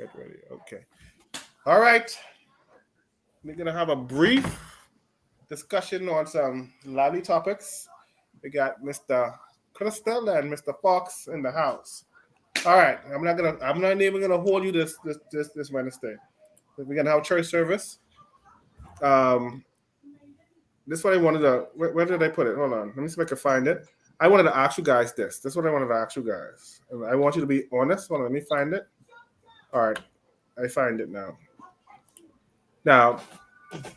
Get ready. Okay. All right. We're gonna have a brief discussion on some lively topics. We got Mr. Crystal and Mr. Fox in the house. All right. I'm not even gonna hold you this Wednesday. We're gonna have church service. Um, this one I wanted to. Where did I put it? Hold on. Let me see if I can find it. I wanted to ask you guys this. This is what I wanted to ask you guys. And I want you to be honest. Hold on. Let me find it. All right. I find it now. Now, let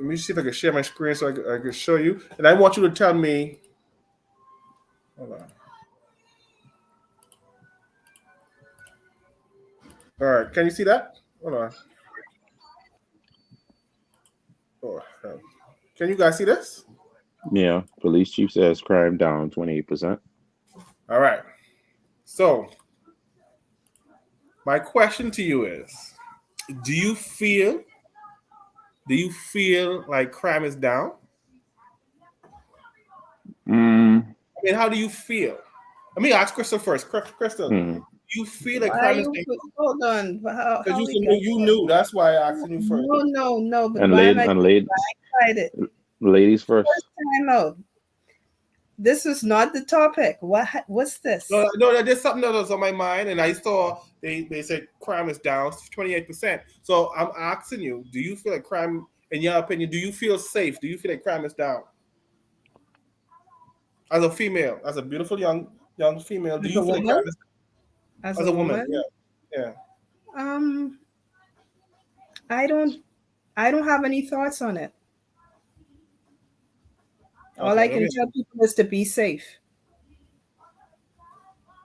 me see if I can share my screen so I can show you. And I want you to tell me. Hold on. All right. Can you see that? Hold on. Oh, can you guys see this? Yeah, police chief says crime down 28%. All right. So, my question to you is, do you feel do you feel like crime is down? Mm, I mean, how do you feel? Let me ask Crystal first. Crystal, hmm. do you feel like Why crime is you down? hold on? Because How we got you knew. That's why I asked you first. no, but And why am late I and late excited? ladies First first. time out. This is not the topic. What's this? No, there's something that was on my mind, and I saw they said crime is down 28%. So I'm asking you, do you feel like crime, in your opinion, do you feel safe? Do you feel like crime is down? As a female, as a beautiful young female, do As you a feel like crime woman? is As as a a woman? woman? Yeah. Um, I don't have any thoughts on it. All Okay, I let me. can tell people is to be safe.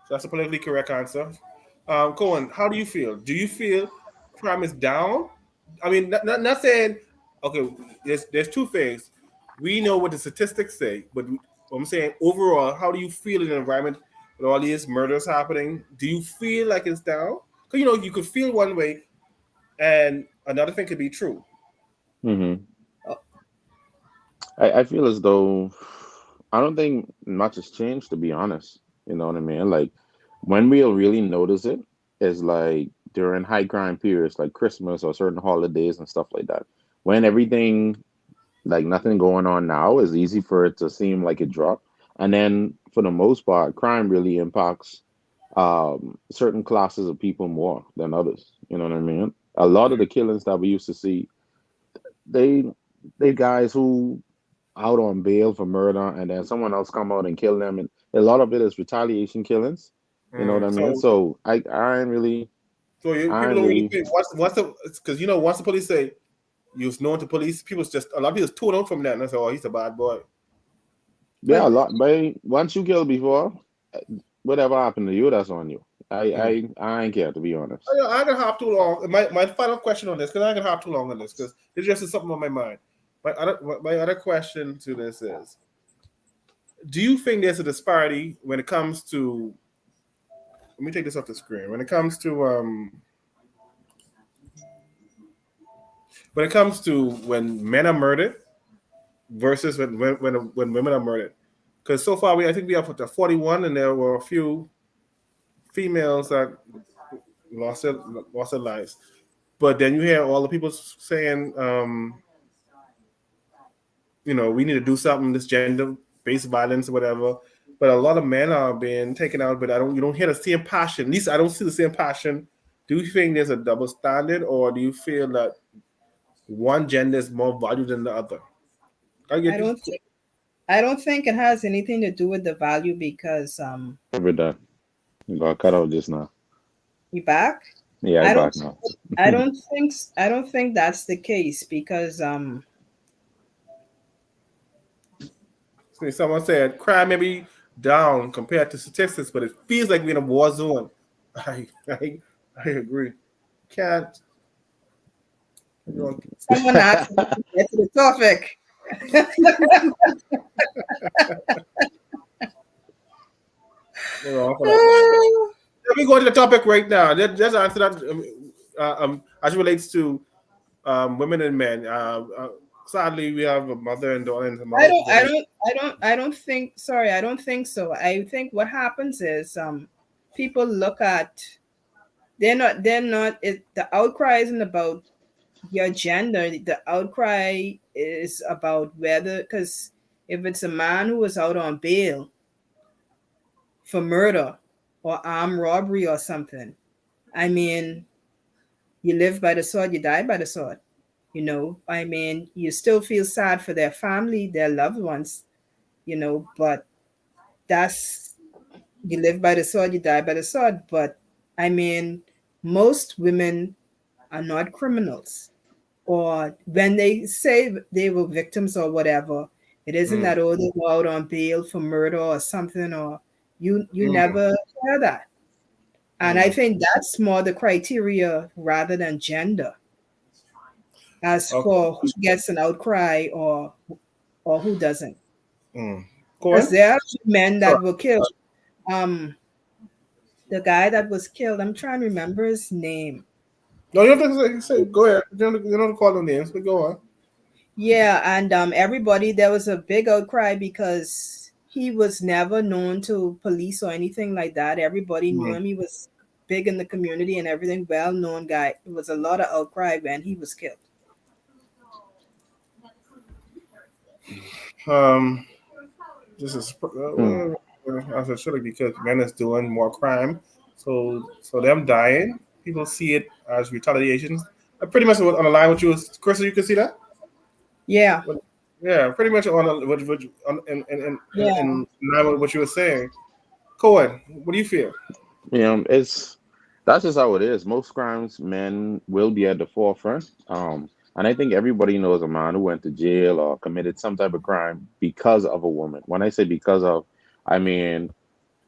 So that's a politically correct answer. Cohen, how do you feel? Do you feel crime is down? I mean, not saying. Okay, there's two things. We know what the statistics say, but what I'm saying overall, how do you feel in the environment with all these murders happening? Do you feel like it's down? Because you could feel one way, and another thing could be true. Hmm. Oh, I feel as though I don't think much has changed, to be honest. You know what I mean? Like when we'll really notice it is like during high crime periods like Christmas or certain holidays and stuff like that. When everything like nothing going on now is easy for it to seem like it dropped. And then for the most part, crime really impacts certain classes of people more than others. You know what I mean? A lot of the killings that we used to see, they they guys who out on bail for murder and then someone else come out and kill them, and a lot of it is retaliation killings. You know what I mean? So So I people ain't don't really really think once the because once the police say you was known to police, people just a lot of people just tune out from that and they say, oh, he's a bad boy. yeah, but a lot. But once you kill before, whatever happened to you, that's on you. I ain't care, to be honest. I don't have too long. My final question on this, because I don't have too long on this, because it's just something on my mind. My other question to this is: do you think there's a disparity when it comes to? Let me take this off the screen. When it comes to when men are murdered versus when women are murdered, because so far I think we have up to 41, and there were a few females that lost their lost their lives. But then you hear all the people saying, we need to do something, this gender based violence or whatever. But a lot of men are being taken out, but you don't hear the same passion. At least I don't see the same passion. Do you think there's a double standard, or do you feel that one gender is more valued than the other? I I get you. don't think I don't think it has anything to do with the value because With that, you got cut out just now. you back. Yeah, I I don't back now. I don't think that's the case because See, someone said crime may be down compared to statistics, but it feels like we're in a war zone. I I, I agree. Can't. You someone asked me to get to the topic. hold on. Let me go to the topic right now. Just answer that as it relates to women and men. Sadly, we have a mother and daughter and a I mother. don't, I don't, I don't, I don't think. Sorry, I don't think so. I think what happens is, people look at They're not the outcry isn't about your gender. The outcry is about whether, because if it's a man who was out on bail for murder or armed robbery or something, I mean, you live by the sword, you die by the sword. I mean, you still feel sad for their family, their loved ones, but that's, you live by the sword, you die by the sword. But I mean, most women are not criminals. Or when they say they were victims or whatever, it isn't Mm. that, oh, they go out on bail for murder or something, or you Mm. never hear that. And I Mm. think that's more the criteria rather than gender, as Okay. for who gets an outcry or who doesn't. Mm. Because Cohen? there are men Sorry. that were killed. Um, the guy that was killed, I'm trying to remember his name. No, you don't have to say go ahead. You don't call them names, but go on. Yeah, and everybody, there was a big outcry because he was never known to police or anything like that. Everybody knew Mm. him. He was big in the community and everything, well known guy. It was a lot of outcry when he was killed. Um, this is Mm. as it should, because men is doing more crime, so them dying, people see it as retaliation. Pretty much on the line with you, Chris. You can see that. Yeah, Yeah, pretty much yeah. in line with what you were saying. Cohen, what do you feel? It's that's just how it is. Most crimes, men will be at the forefront. And I think everybody knows a man who went to jail or committed some type of crime because of a woman. When I say because of, I mean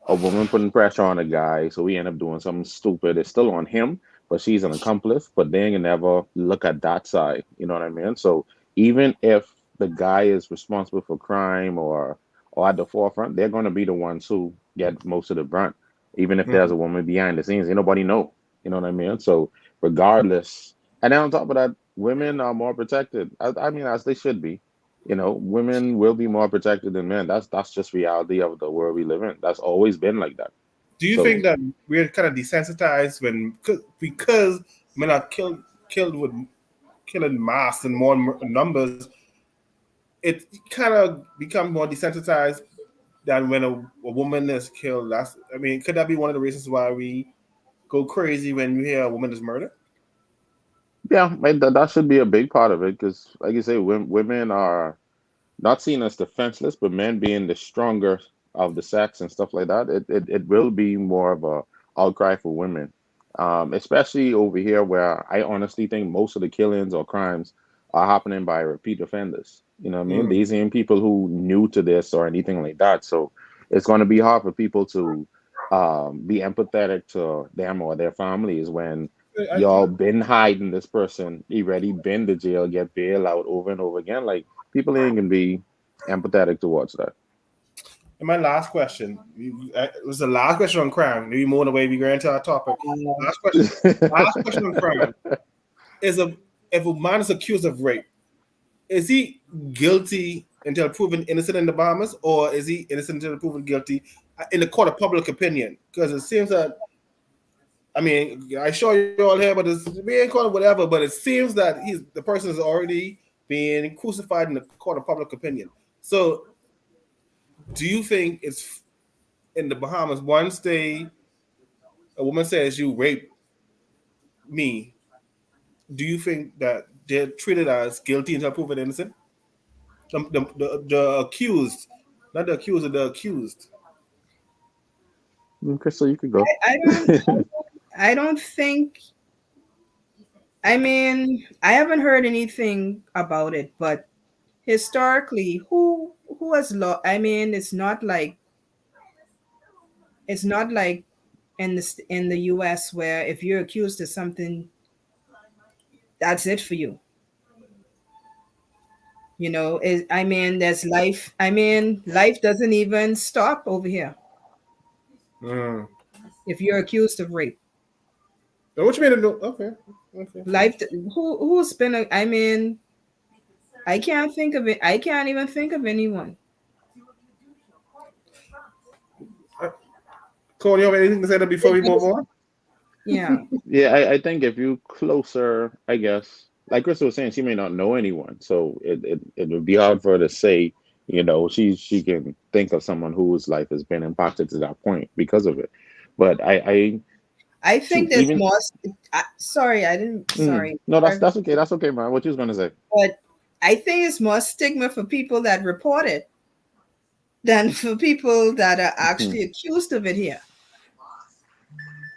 a woman putting pressure on a guy, so he end up doing something stupid. It's still on him, but she's an accomplice. But they ain't never look at that side. You know what I mean? So even if the guy is responsible for crime or at the forefront, they're going to be the ones who get most of the brunt. Even if there's Mm. a woman behind the scenes, ain't nobody know. You know what I mean? So regardless, and then on top of that, women are more protected. I mean, as they should be. Women will be more protected than men. That's just reality of the world we live in. That's always been like that. Do you think So that we're kind of desensitized because men are killed with killing mass and more numbers? It kind of becomes more desensitized than when a woman is killed. I mean, could that be one of the reasons why we go crazy when we hear a woman is murdered? yeah, that should be a big part of it because, like you say, women are not seen as defenseless, but men being the stronger of the sex and stuff like that, it will be more of a outcry for women, especially over here where I honestly think most of the killings or crimes are happening by repeat offenders. You know what I mean? Mm. These ain't people who new to this or anything like that. So it's going to be hard for people to be empathetic to them or their families when y'all been hiding this person, he already been to jail, get bail out over and over again. Like people ain't gonna be empathetic towards that. And my last question, it was the last question on crime. Maybe more the way we go into our topic. Last question. Last question on crime is if a man is accused of rape, is he guilty until proven innocent in the Bahamas, or is he innocent until proven guilty in the court of public opinion? Because it seems that, I mean, I show you all here, but it's being called whatever. But it seems that the person is already being crucified in the court of public opinion. So, do you think it's in the Bahamas once a woman says you raped me? Do you think that they're treated as guilty until proven innocent? The accused, not the accuser, the accused. Crystal, you could go. I don't I don't think, I mean, I haven't heard anything about it, but historically, who has I mean, it's not like in the US where if you're accused of something, that's it for you. I mean, there's life. I mean, life doesn't even stop over here Mm. if you're accused of rape. So what you mean? Okay, okay. Life. Who's been? I mean, I can't think of it. I can't even think of anyone. Cole, you have anything to say that before we move on? Yeah. Yeah, I think if you closer, I guess, like Crystal was saying, she may not know anyone, so it would be hard for her to say, she can think of someone whose life has been impacted to that point because of it. But I think shoot, there's even more. Sorry, I didn't. Sorry, no, that's okay. That's okay, man. What you was gonna say? but I think it's more stigma for people that report it than for people that are Mhm. actually accused of it here.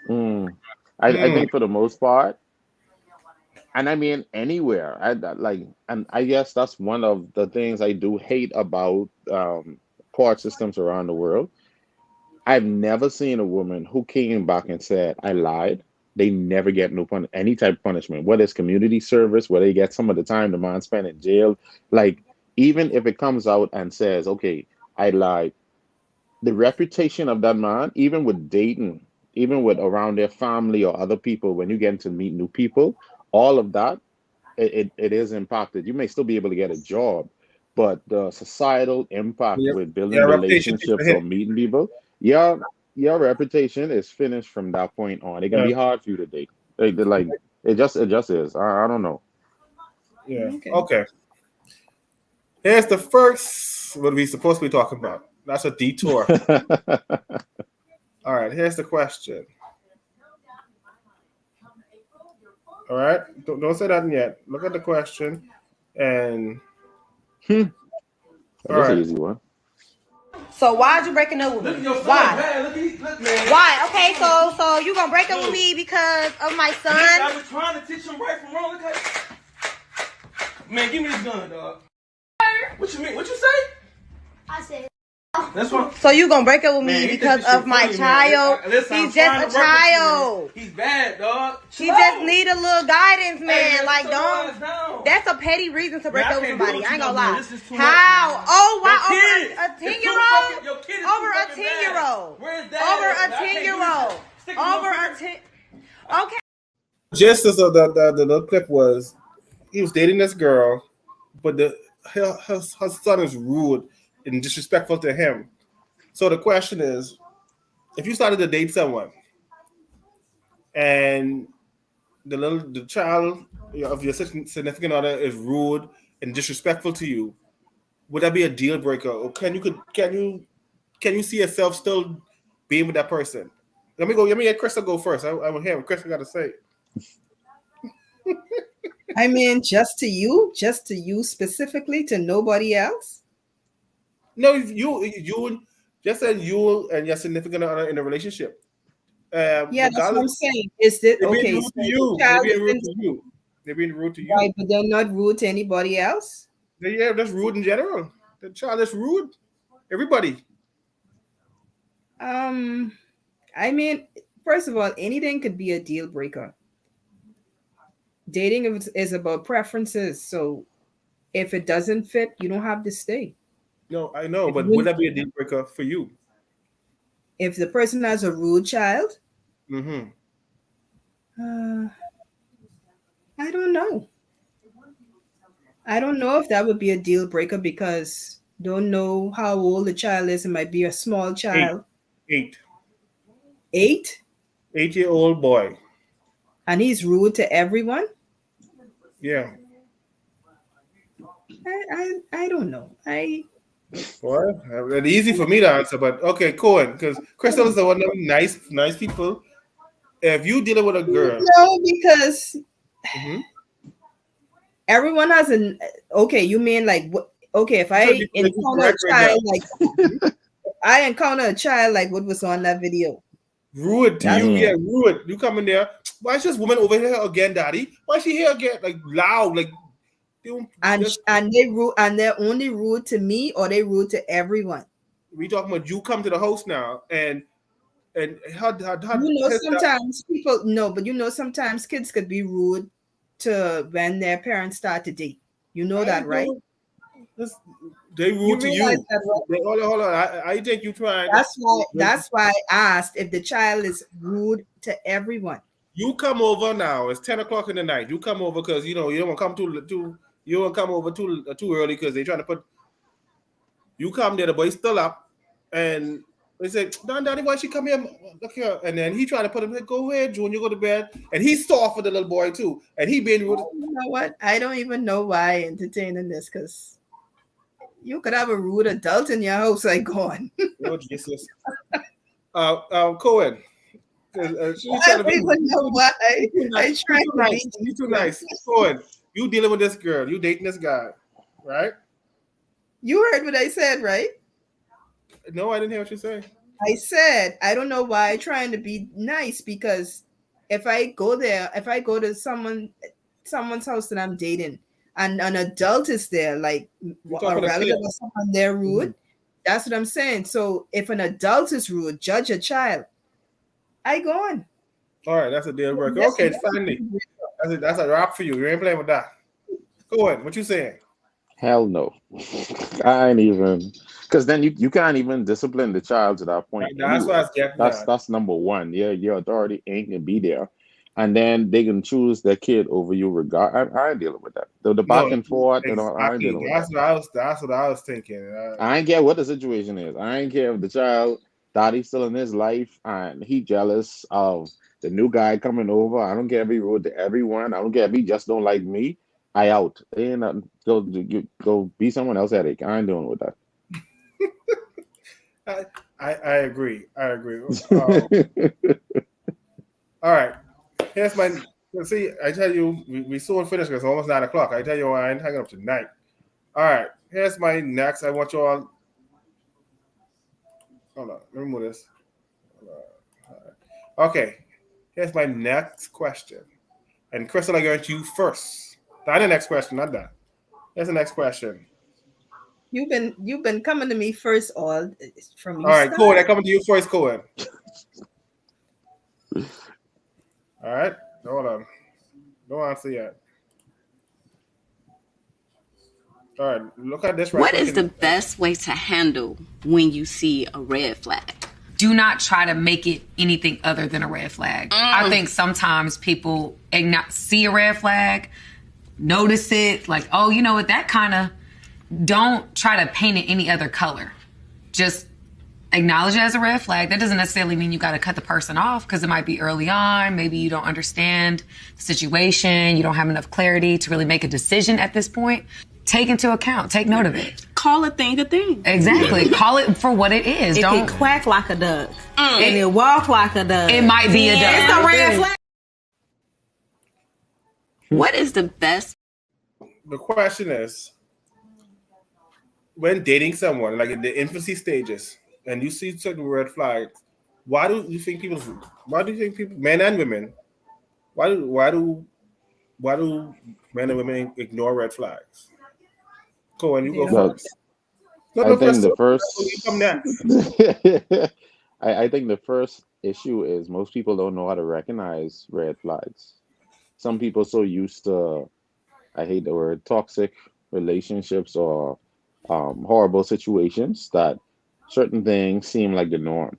Mm. I think for the most part, and I mean anywhere, and I guess that's one of the things I do hate about court systems around the world. I've never seen a woman who came back and said, I lied. They never get any type of punishment, whether it's community service, whether they get some of the time the man spent in jail. Like, even if it comes out and says, okay, I lied, the reputation of that man, even with dating, even with around their family or other people, when you get to meet new people, all of that, it is impacted. You may still be able to get a job, but the societal impact Your, with building your reputation takes a relationships or hit. meeting people, your reputation is finished from that point on. It can Yeah. be hard for you to date. Like it just is. I don't know. Yeah. Okay. Okay. Here's the first what we supposed to be talking about. That's a detour. All right. Here's the question. All right. Don't say that yet. Look at the question. And all That's an right. easy one. So why'd you breaking up with me? Why? Look, man. Why? Okay, so you gonna break up with me because of my son? I was trying to teach him right from wrong. Look at man, give me this gun, dog. What you mean? What you say? I said, That's what. So you gonna break up with Man, me he because think this of shit my funny, man. child? Listen, I'm He's trying just to a work with you, man. child. He's bad, dog. He just need a little guidance, man. Hey, man, Like, sit your don't. ass down. That's a petty reason to break Man, I up with can't do somebody. what I ain't you gonna do, man. lie. This is too much, How? man. Oh, why? Your kid. Over a It's too 10-year-old? fucking- your kid is Over too a fucking bad. 10-year-old. Where's that? Over at? a I can't do 10-year-old. this. Stick with Over my a finger. 10. Okay. Just as the little clip was, he was dating this girl, but her son is rude and disrespectful to him. So the question is, if you started to date someone and the child of your significant other is rude and disrespectful to you, would that be a deal breaker, or can you see yourself still being with that person? Let me go. Let me let Crystal go first. I will hear what Crystal got to say. I mean, just to you specifically, to nobody else. No, you just said you and your significant other in a relationship. Yeah, that's what I'm Regardless, saying. Is it they're being okay? rude So to the you. They're child being rude isn't to you. They're being rude to you. right, but they're not rude to anybody else. Yeah, that's rude in general. The child is rude. Everybody. I mean, first of all, anything could be a deal breaker. Dating is about preferences, so if it doesn't fit, you don't have to stay. No, I know, If but would you- that be a deal breaker for you? if the person has a rude child, Mm-hmm. uh, I don't know. I don't know if that would be a deal breaker because don't know how old the child is. It might be a small child, Eight. 8, 8-year-old boy. and he's rude to everyone. Yeah. I don't know. Well, it's easy for me to answer, but okay, Cohen, because Crystal is the one of them nice people. If you dealing with a girl, No, because mhm, everyone has an okay. You mean like what? Okay, if I So you- like, encounter a correct right child like I encounter a child like what was on that video. rude to That's- you, yeah, rude. You come in there. Why is this woman over here again, Daddy? Why is she here again? Like loud, like And just, they rude and they're only rude to me or they rude to everyone. we talking about you come to the house now and how You know, sometimes people no, but you know, sometimes kids could be rude to when their parents start to date. You know that, right? They rude to realize you. that, right? Hold on. I think you trying. That's why I asked if the child is rude to everyone. You come over now. It's 10 o'clock in the night. You come over because you don't want to come you don't come over too early because they're trying to put. You come there, the boy's still up, and They say, "Don, Daddy, why she come here? Look here." And then he tried to put him, "Go ahead, Junior, go to bed." And he's soft for the little boy too. And he being rude. You know what? I don't even know why I'm entertaining this because you could have a rude adult in your house. Like, gone. Oh, Jesus. Cohen. I don't even know why. I try to nice. You too nice. Cohen, you dealing with this girl. You dating this guy, right? You heard what I said, right? No, I didn't hear what you say. I said, I don't know why I'm trying to be nice because if I go to someone's house that I'm dating and an adult is there, like a relative or someone they're rude, that's what I'm saying. So if an adult is rude, judge a child. I go on. All right, that's a deal breaker. Okay, finally. That's a wrap for you. You ain't playing with that. Go ahead. What you saying? Hell no. I ain't even, because then you can't even discipline the child to that point. That's what I was getting at. That's number one. Yeah, your authority ain't gonna be there. And then they can choose their kid over you regard. I ain't dealing with that. The back and forth, exactly. I ain't dealing with that. That's what I was thinking. I ain't care what the situation is. I ain't care if the child daddy's still in his life and he jealous of the new guy coming over. I don't care if he rude to everyone. I don't care if he just don't like me. I out. Ain't nothing. Go be someone else headache. I ain't dealing with that. I agree. All right. Here's my. See, I tell you, we soon finish because it's almost 9 o'clock. I tell you, I ain't hanging up tonight. All right. Here's my next. I want you all. Hold on. Let me move this. Okay. Here's my next question. And Crystal, I'm going to you first. Not the next question, not that. Here's the next question. You've been coming to me first, all from you. All right, Cohen. I coming to you first, Cohen. All right, hold on. No answer yet. All right, look at this. What is the best way to handle when you see a red flag? Do not try to make it anything other than a red flag. I think sometimes people see a red flag, notice it, like, oh, you know what, that kind of, don't try to paint it any other color. Just acknowledge it as a red flag. That doesn't necessarily mean you got to cut the person off because it might be early on. Maybe you don't understand the situation. You don't have enough clarity to really make a decision at this point. Take into account, take note of it. Call a thing a thing. Exactly. Call it for what it is. If it quack like a duck and it walk like a duck, it might be a duck. It's a red flag. What is the best? The question is, when dating someone, like in the infancy stages, and you see certain red flags, why do you think people, men and women, why do men and women ignore red flags? Cohen, you go first. I think the first. I think the first issue is most people don't know how to recognize red flags. Some people so used to, I hate the word, toxic relationships or horrible situations that certain things seem like the norm.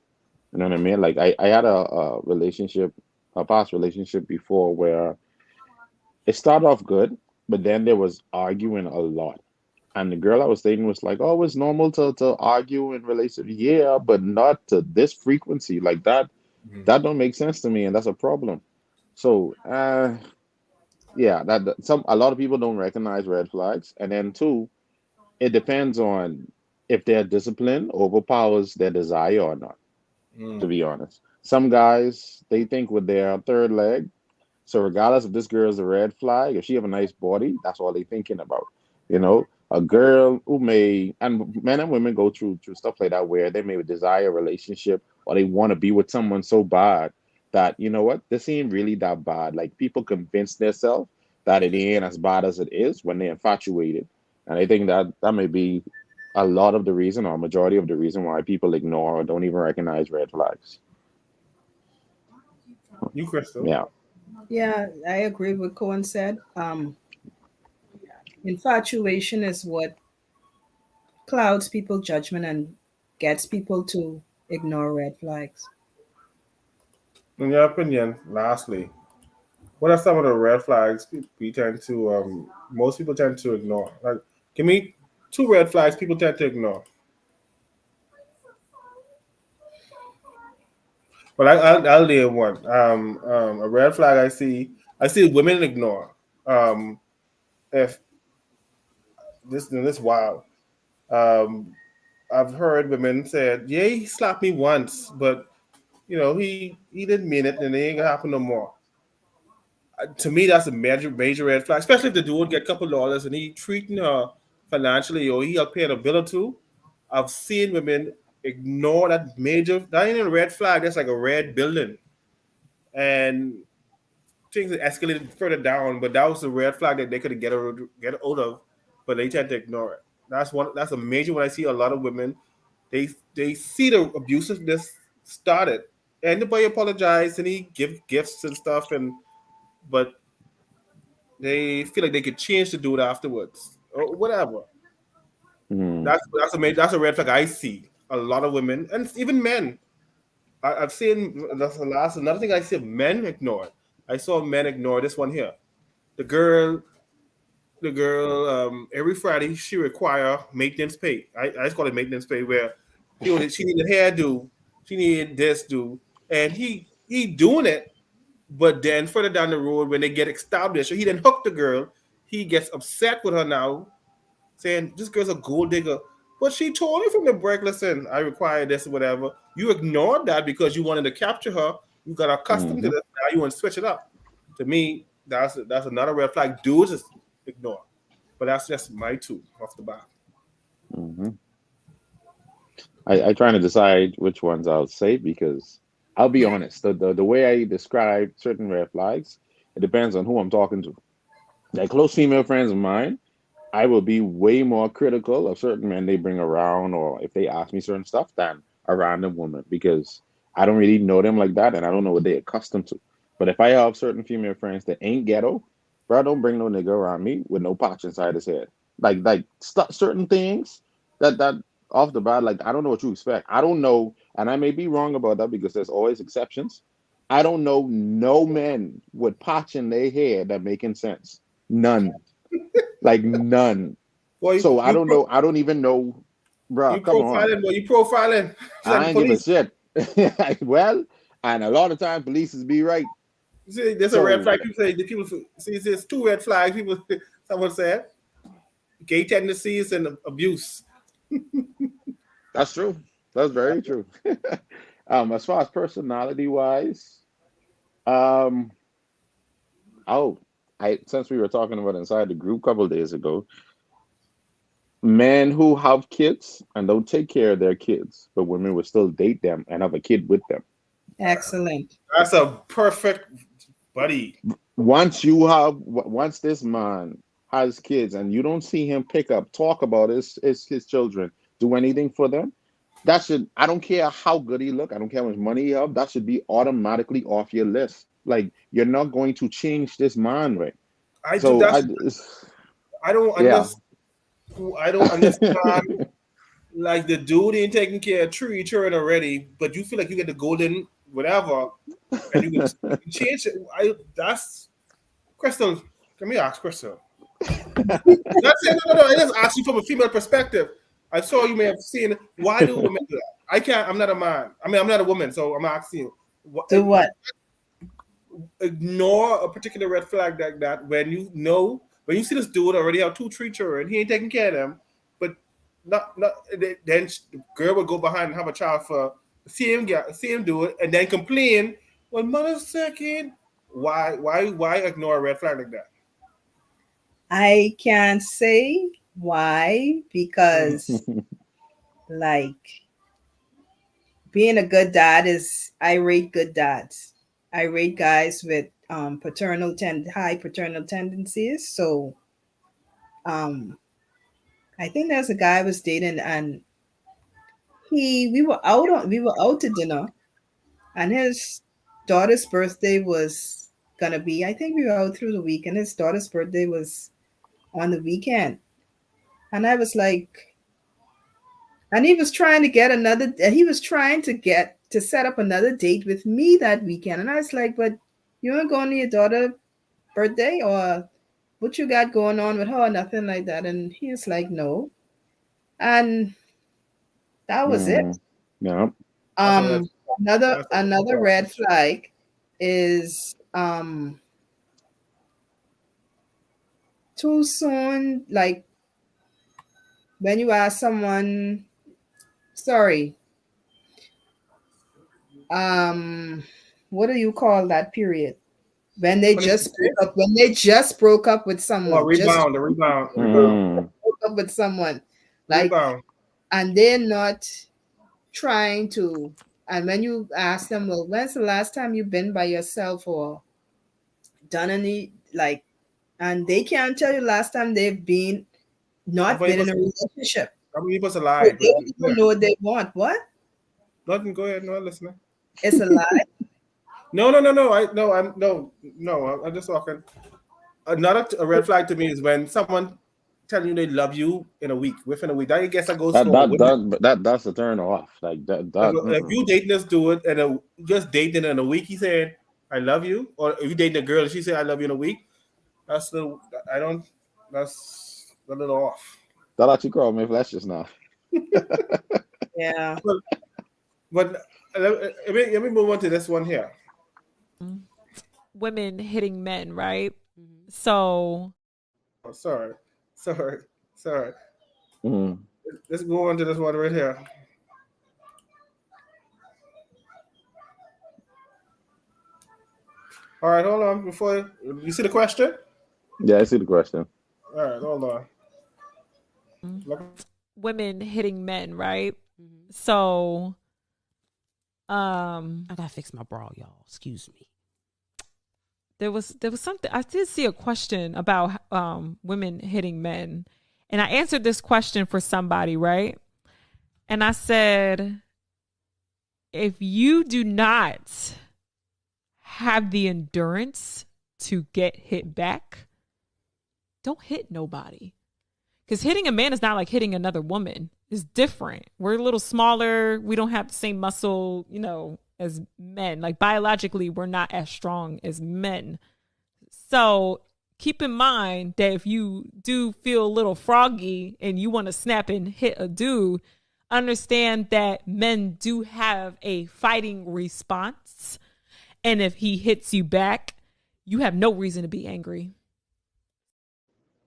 You know what I mean? Like I had a past relationship before where it started off good, but then there was arguing a lot. And the girl I was dating was like, oh, it's normal to argue in relationships. Yeah, but not to this frequency. Like that, that don't make sense to me, and that's a problem. So, yeah, a lot of people don't recognize red flags. And then two, it depends on if their discipline overpowers their desire or not, to be honest. Some guys, they think with their third leg. So regardless if this girl is a red flag, if she have a nice body, that's all they thinking about. You know, a girl who may, and men and women go through stuff like that where they may desire a relationship or they want to be with someone so bad that, you know what, this ain't really that bad. Like people convince themselves that it ain't as bad as it is when they're infatuated. And I think that may be a lot of the reason or majority of the reason why people ignore or don't even recognize red flags. You, Crystal? Yeah. Yeah, I agree with what Cohen said. Infatuation is what clouds people's judgment and gets people to ignore red flags. In your opinion, lastly, what are some of the red flags we tend to, most people tend to ignore? Like, give me 2 red flags people tend to ignore. But I'll name one. A red flag I see women ignore. If this wow. Um, I've heard women said, "Yeah, he slapped me once, but he didn't mean it, and it ain't gonna happen no more." To me, that's a major red flag, especially if the dude get a couple dollars and he treating her financially or he help paying a bill or two. I've seen women ignore that major. That ain't a red flag. That's like a red building, and things escalated further down. But that was a red flag that they could get out of, but they tend to ignore it. That's one. That's a major one. I see a lot of women. They see the abusiveness started, and the boy apologized and he give gifts and stuff, but they feel like they could change to do it afterwards or whatever. Mm. That's a red flag I see. A lot of women and even men. I've seen that's the last another thing I see men ignore it. I saw men ignore this one here. The girl, every Friday she require maintenance pay. I just call it maintenance pay where she needed hairdo, she needed this do, and he doing it. But then further down the road, when they get established, so he then hooked the girl. He gets upset with her now, saying this girl's a gold digger. But she told you from the break, listen, I require this or whatever. You ignored that because you wanted to capture her. You got accustomed to this. Now you want to switch it up. To me, that's another red flag. Dudes just ignore. But that's just my two off the bat. Mm-hmm. I trying to decide which ones I'll say because I'll be honest. The way I describe certain red flags, it depends on who I'm talking to. Like close female friends of mine, I will be way more critical of certain men they bring around or if they ask me certain stuff than a random woman because I don't really know them like that and I don't know what they're accustomed to. But if I have certain female friends that ain't ghetto, bro, don't bring no nigga around me with no patch inside his head. Like certain things that off the bat, like I don't know what you expect. I don't know, and I may be wrong about that because there's always exceptions. I don't know no men with patch in their hair that making sense. None. Like none. Boy, So I don't know. I don't even know, bro. You Come on. profiling, boy. You profiling. I ain't give a shit. Well, and a lot of times police be right. See, there's a red flag. People see there's two red flags. Someone said gay tendencies and abuse. That's true. That's very true. As far as personality wise, since we were talking about inside the group a couple of days ago, men who have kids and don't take care of their kids, but women will still date them and have a kid with them. Excellent. That's a perfect buddy. Once this man has kids and you don't see him talk about his children, do anything for them, I don't care how good he look, I don't care how much money he have, that should be automatically off your list. Like you're not going to change this man, right? I don't understand. Like the dude ain't taking care of three children already, but you feel like you get the golden whatever, and you can change it. That's Crystal. Let me ask Crystal. That's it. No. I just ask you from a female perspective. I saw you may have seen. Why do women do that? I can't. I'm not a man. I mean, I'm not a woman, so I'm asking you. Do what? Ignore a particular red flag like that when you see this dude already have 2-3 children, he ain't taking care of them, but not then the girl will go behind and have a child for see him do it and then complain when mother's second. Why ignore a red flag like that? I can't say why because like being a good dad I rate good dads. I rate guys with high paternal tendencies. So I think there's a guy I was dating and we were out to dinner and his daughter's birthday was gonna be, I think we were out through the week and his daughter's birthday was on the weekend. And I was like, and he was trying to set up another date with me that weekend. And I was like, but you ain't going to your daughter's birthday or what you got going on with her or nothing like that. And he was like, no. And that was it. No. That's Another red flag is too soon, like when you ask someone, sorry, what do you call that period? When they just broke up, with someone, rebound. Mm. broke up with someone, like, Rebound. and they're not trying to. And when you ask them, well, when's the last time you've been by yourself or done any, like, and they can't tell you last time they've been in a relationship. How many people's alive? They don't even know what they want. What? Nothing. Go ahead. No, I'm listening. It's a lie. No. I'm just talking. Another red flag to me is when someone telling you they love you within a week. I guess that goes for women. That's a turn off. Like that. If you dating this dude and just dating in a week, he said, "I love you," or if you dating a girl and she said, "I love you" in a week, that's a little off. That actually called me flesh just now. Yeah. But let me move on to this one here. Women hitting men, right? So. Oh, sorry. Mm. Let's go on to this one right here. All right, hold on. Before you see the question? Yeah, I see the question. All right, hold on. Women hitting men, right? So, I gotta fix my bra, y'all. Excuse me. There was something. I did see a question about women hitting men, and I answered this question for somebody, right? And I said, if you do not have the endurance to get hit back, don't hit nobody. Because hitting a man is not like hitting another woman. It's different. We're a little smaller. We don't have the same muscle, as men. Like biologically, we're not as strong as men. So keep in mind that if you do feel a little froggy and you want to snap and hit a dude, understand that men do have a fighting response. And if he hits you back, you have no reason to be angry.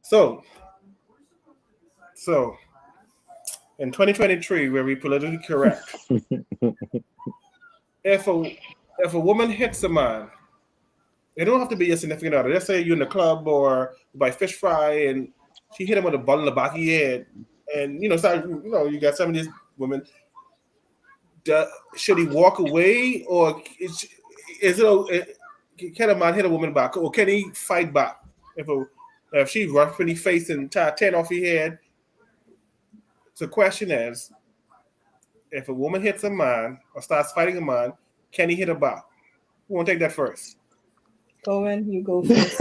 So in 2023, where we politically correct, if a woman hits a man, it don't have to be a significant other. Let's say you're in the club or you buy fish fry and she hit him with a ball in the back of your head, and you got some of these women. Should he walk away, or can a man hit a woman back, or can he fight back if she roughly face and tear off your head? So the question is, if a woman hits a man or starts fighting a man, can he hit her back? Who won't take that first? Cohen, you go first.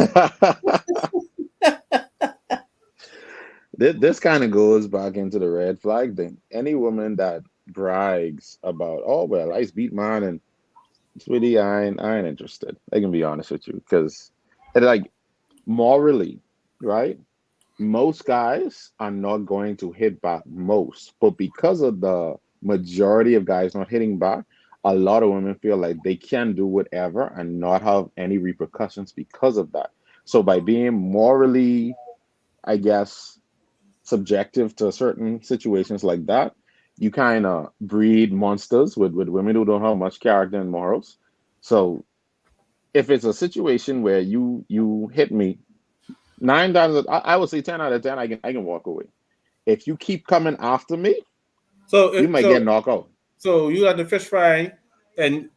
This kind of goes back into the red flag thing. Any woman that brags about, oh well, I beat mine, and sweetie, I ain't interested. I can be honest with you, because it's like morally, right? Most guys are not going to hit back but because of the majority of guys not hitting back, a lot of women feel like they can do whatever and not have any repercussions because of that. So by being morally, I guess, subjective to certain situations like that, you kind of breed monsters with women who don't have much character and morals. So if it's a situation where you hit me, 9 times, I would say 10 out of 10, I can walk away. If you keep coming after me, you might get knocked out. So you had the fish fry, and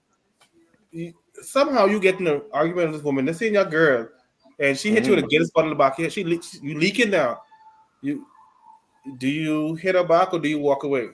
somehow you get in an argument with this woman. Let's say your girl, and she hit you with a Guinness bottle in the back here. You leaking now. Do you hit her back or do you walk away?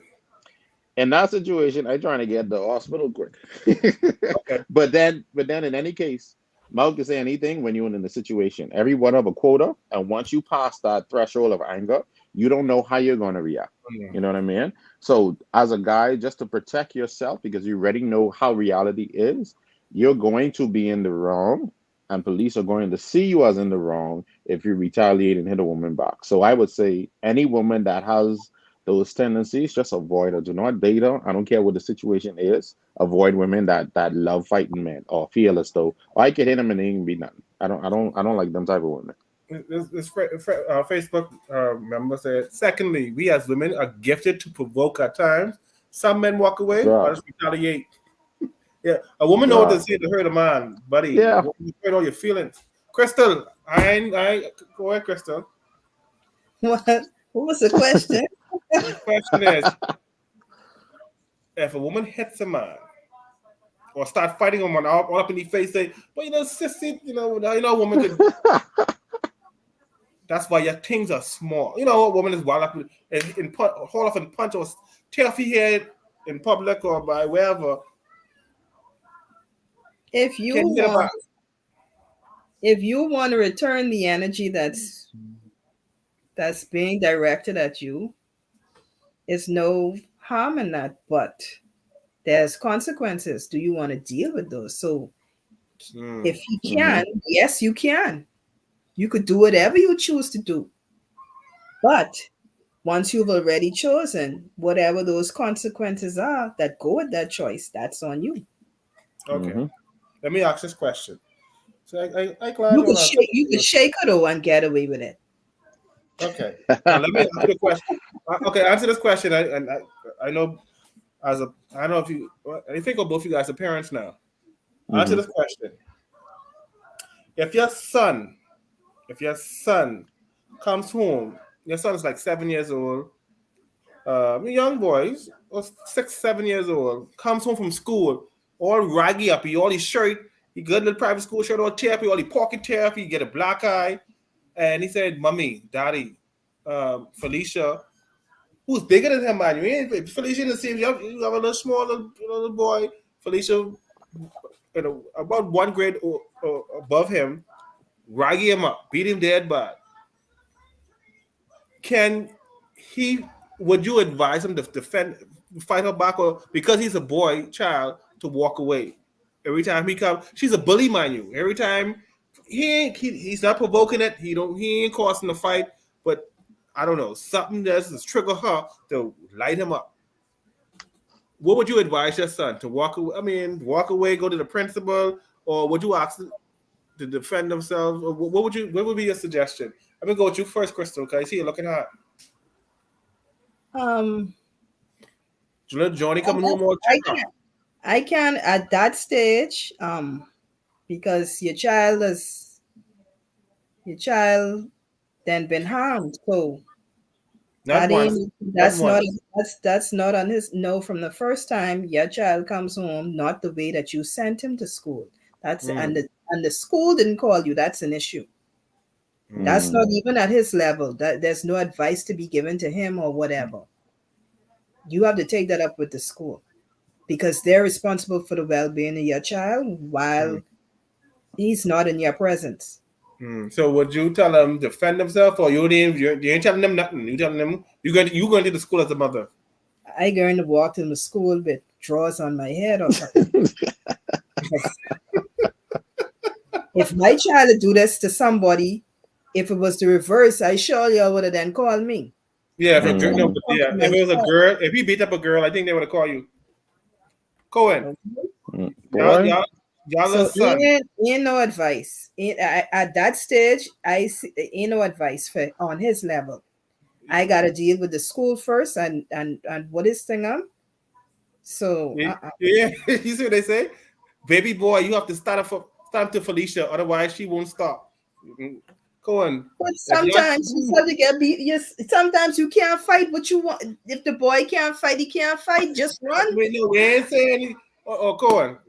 In that situation, I'm trying to get the hospital quick. Okay. But then in any case, Mouth can say anything when you're in the situation. Everyone have a quota, and once you pass that threshold of anger, you don't know how you're going to react. Mm-hmm. You know what I mean? So as a guy, just to protect yourself, because you already know how reality is, you're going to be in the wrong, and police are going to see you as in the wrong if you retaliate and hit a woman back. So I would say any woman that has the those tendencies, just avoid her. Do not date her. I don't care what the situation is. Avoid women that love fighting men or feel as though I can hit him and it ain't be nothing. I don't like them type of women. This Facebook member said, secondly, we as women are gifted to provoke at times. Some men walk away, others retaliate. Yeah, a woman knows what to say to hurt a man, buddy. Yeah. You hurt all your feelings. Crystal, I go ahead, Crystal. What was the question? The question is, if a woman hits a man or start fighting him all up in the face, say, but sissy, a woman could. That's why your things are small. A woman is wild up in haul off and punch or tear off your head in public or by wherever. If you want to return the energy that's being directed at you, there's no harm in that, but there's consequences. Do you want to deal with those? So if you can, yes, you can. You could do whatever you choose to do. But once you've already chosen whatever those consequences are that go with that choice, that's on you. Okay. Let me ask this question. So you could shake it or and get away with it. Okay. Now let me ask you a question. Okay, answer this question. I know I don't know if you. I think of both of you guys are parents now. Answer this question. If your son comes home, your son is like 7 years old, young boys, or 6, 7 years old, comes home from school, all raggy up, all his shirt, he got a little private school shirt all tear up, all his pocket tear up, he get a black eye, and he said, "Mommy, Daddy, Felicia, who's bigger than him, man? Felicia in the same, you have a little small little boy, Felicia, about 1 grade above him, raggy him up, beat him dead bad. Would you advise him to fight her back, or because he's a boy child to walk away? Every time he comes, she's a bully, mind you. Every time he's not provoking it. He ain't causing the fight, but I don't know, something does trigger her to light him up. What would you advise your son to walk away? I mean, walk away, go to the principal, or would you ask to defend themselves? Or what would be your suggestion? I'm gonna go with you first, Crystal. Okay, I see you looking hot. Johnny coming home all I can at that stage, because your child then been harmed. So that's not on his from the first time your child comes home, not the way that you sent him to school. That's and the school didn't call you. That's an issue. That's not even at his level. That there's no advice to be given to him or whatever. You have to take that up with the school, because they're responsible for the well-being of your child while he's not in your presence. So would you tell them defend themselves, or you ain't telling them nothing? You telling them you going to the school as a mother? I going to walk to the school with drawers on my head or something. If my child would do this to somebody, if it was the reverse, I surely would have then called me. Yeah, if it was a girl, if he beat up a girl, I think they would have called you. Cohen. Y'all ain't no advice. At that stage, ain't no advice on his level. I gotta deal with the school first and what is thing on. So yeah, you see what they say? Baby boy, you have to start to Felicia, otherwise she won't stop. Go on. But sometimes you have to get beat. Yes, sometimes you can't fight what you want. If the boy can't fight, he can't fight. Just run. Wait, no, we ain't saying anything. Go on.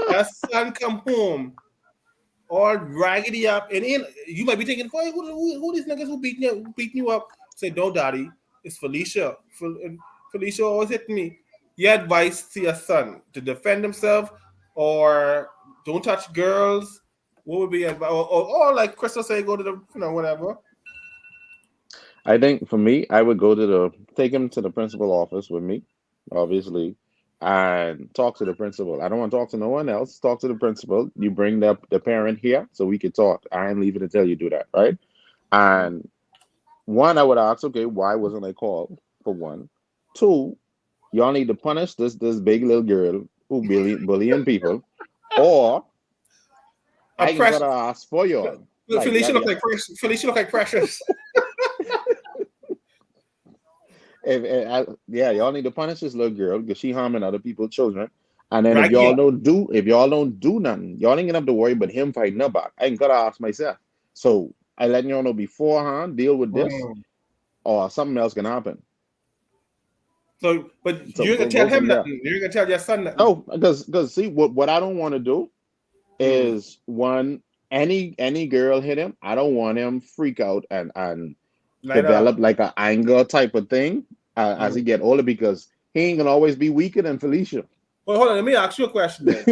That son come home all raggedy up, and you might be thinking, who these niggas who beating you up? Say, no, Daddy, it's Felicia. Felicia always hitting me. Your advice to your son to defend himself, or don't touch girls. What would be advice? Or like Crystal say, go to the whatever. I think for me, I would take him to the principal office with me, obviously, and talk to the principal. I don't want to talk to no one else. Talk to the principal. You bring the parent here so we can talk. I ain't leaving until you do that, right? And one, I would ask, okay, why wasn't I called? For one. Two, y'all need to punish this big little girl who bullying people, or I gotta ask for y'all. Felicia look like Precious. Felicia look like Precious. Y'all need to punish this little girl because she harming other people's children. And then if y'all don't do nothing, y'all ain't gonna have to worry about him fighting her back. I ain't gotta ask myself. So I letting y'all know beforehand, deal with this, or something else can happen. So you're gonna tell him nothing. You're gonna tell your son nothing. No, because see what I don't want to do is when any girl hit him, I don't want him freak out and develop like an anger type of thing as he get older, because he ain't gonna always be weaker than Felicia. Well, hold on. Let me ask you a question then.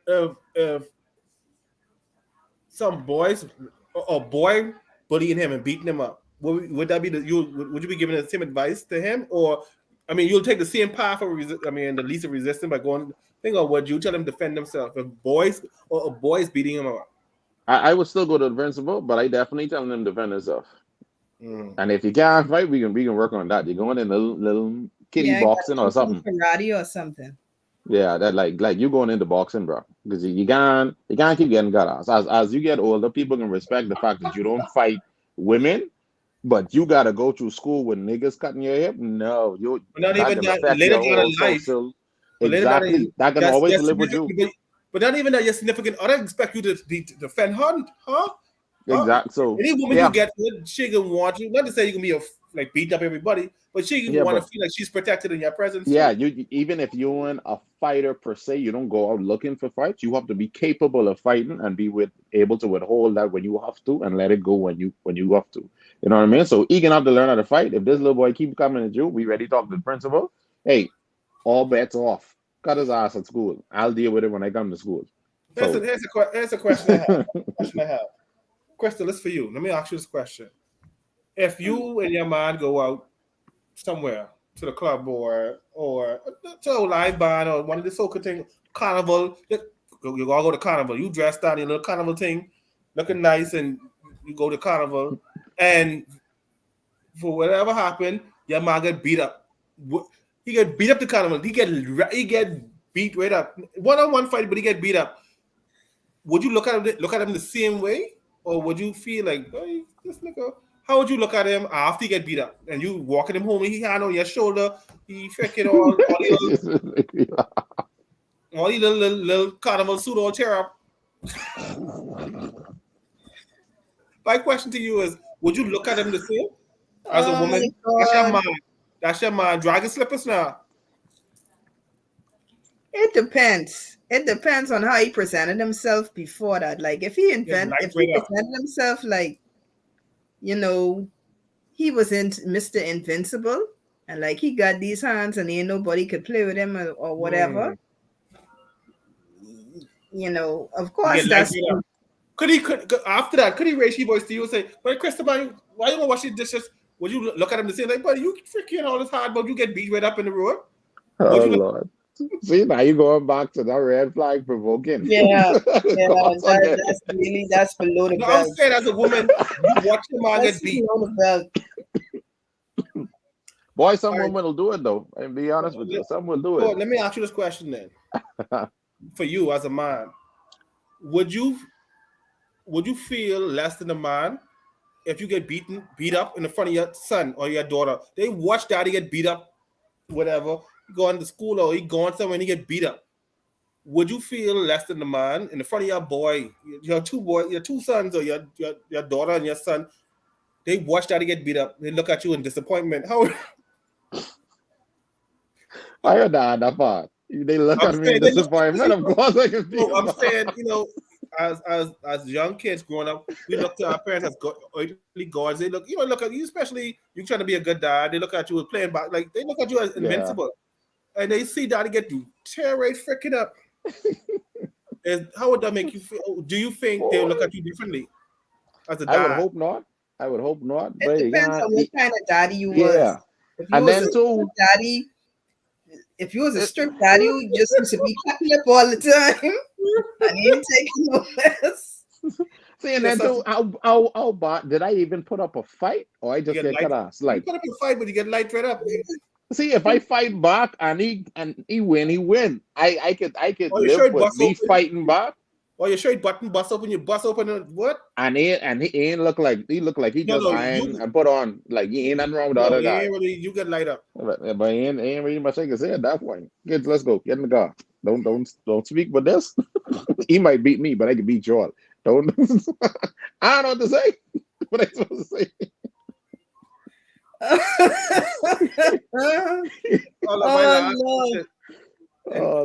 if some boys, a boy bullying him and beating him up, would that be would you be giving the same advice to him, or I mean, you'll take the same path of the least of resistance by going? Think of what you tell him to defend himself. If boys or a boy's beating him up, I would still go to the principal, but I definitely tell him to defend himself. And if you can't fight, we can work on that. You're going in little kitty boxing or something, karate or something. Yeah, that like you going into boxing, bro, because you can't keep getting got ass. As you get older, people can respect the fact that you don't fight women, but you gotta go through school with niggas cutting your hip. No, not even that. Later on in life, exactly, that can always live with you. But not even that your significant other expect you to defend her, huh? Exactly. So any woman you get with, she can want you. Not to say you can be beat up everybody, but she can want to feel like she's protected in your presence. Yeah, you even if you're in a fighter per se, you don't go out looking for fights. You have to be capable of fighting and be able to withhold that when you have to, and let it go when you have to. You know what I mean? So he gonna have to learn how to fight. If this little boy keep coming at you, we ready to talk to the principal. Hey, all bets off. Cut his ass at school. I'll deal with it when I come to school. Here's a question I have. Crystal, this is for you. Let me ask you this question. If you and your man go out somewhere to the club or to a live band or one of the so-called thing, carnival, you all go to carnival. You dress down in a little carnival thing, looking nice, and you go to carnival, and for whatever happened, your man get beat up. He get beat up to carnival. He get beat right up. One-on-one fight, but he get beat up. Would you look at him the same way, or would you feel like, hey, this nigga? How would you look at him after he get beat up and you walking him home and he hand on your shoulder, he freaking all the little carnival suit all tear up? My question to you is, would you look at him the same as a woman? That's your man. Dragon slippers now. It depends. It depends on how he presented himself before that. Like if he presented himself like, you know, he was in Mr. Invincible, and like he got these hands and ain't nobody could play with him or whatever. You know, of course that's. Could he raise his voice to you and say, "But Christopher, why you gonna wash your dishes?" Would you look at him and say, "Like, buddy, you freaking all this hard, but you get beat right up in the road"? Oh Lord. See, now you going back to that red flag provoking. Yeah, that's below the belt. I'm saying as a woman, you watch your man get beat. Boy, some women will do it though. And be honest with you, some will do it. Let me ask you this question then. For you as a man, would you feel less than a man if you get beat up in the front of your son or your daughter? They watch daddy get beat up, whatever. Going to school or he going somewhere and he get beat up. Would you feel less than the man in the front of your boy, your two sons or your daughter and your son? They watch daddy get beat up. They look at you in disappointment. How? I heard that part. They look at me in disappointment. Of course, I can feel. I'm saying, you know, as young kids growing up, we look to our parents as earthly gods. They look at you, especially you trying to be a good dad. They look at you as playing back, like they look at you as invincible. And they see daddy get tear right freaking up. How would that make you feel? Do you think they'll look at you differently as a dad? I would hope not. It depends on what kind of daddy you was. Yeah. And then too, daddy, if you was a strict daddy, you just used to be cutting up all the time and you ain't taking no mess. See, and then too, how bad did I even put up a fight, or I just get cut ass? You Like, put up a fight, but you get light right up. see, if I fight back and he win, he win. I could Or your live shirt with bust me open. fighting back, Or your shirt button bust open, you bust open what? and he ain't look like he No, just iron and put on like he ain't nothing wrong with the No, other you guy. ain't really, you get light up. But he ain't really much I can say at that point. Kids, let's go. Get in the car. Don't speak with this. He might beat me, but I can beat Joel. Don't I don't know what to say. What I supposed to say?